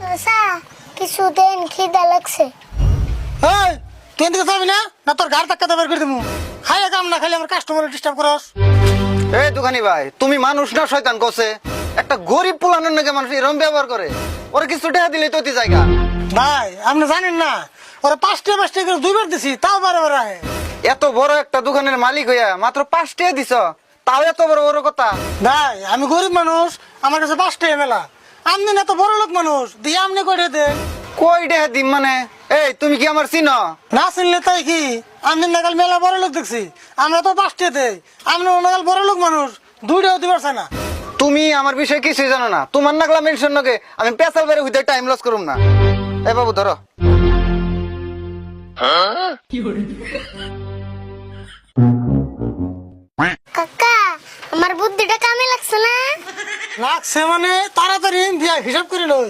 আচ্ছা কিছু দেন, খিদা লাগছে। এই তুই এদিকে যাবি না, না তোর ঘাড় ধাক্কা দেবার করে দেবো। খাইলে কাম না খাইলে আমার কাস্টমার ডিস্টার্ব করস। এই দোকানি ভাই, তুমি মানুষ না শয়তান কছে? একটা গরিব পোলানোর নাকি মানুষ এরকম ব্যবহার করে? ওরা কিছু টাকা দিলে তো জায়গা। ভাই আপনি জানেন না, ওরা 5টা করে 2বার দিছি, তাও বারে বারে আহে। এত বড় একটা দোকানের মালিক হইয়া মাত্র 5 টাকা দিছ, তাও এত বড় বড় কথা? ভাই আমি গরিব মানুষ, আমার কাছে 5টা মেলা। আপনি না তো বড় লোক মানুষ, দিয়ে আপনি করে দেন। কই টাকা দিম মানে? এই তুমি কি আমার চিনো? না চিনলে তাই কি, আমি নাগাল মেলা বড় লোক দেখছি, আমরা তো 5টা দেই। আপনি নাগাল বড় লোক মানুষ, 2টাও দিবার চায় না। তুমি আমার বিষয়ে কিছুই জানো না। তোমার নাগলা মেনশন নকে আমি পেশাল বেড়ে হইতে টাইম লস করুম না। এই বাবু ধরো। কাকা আমার বুদ্ধিটা কামে লাগছে না? লাগছে মানে তাড়াতাড়ি দিয়া হিসাব করে লই।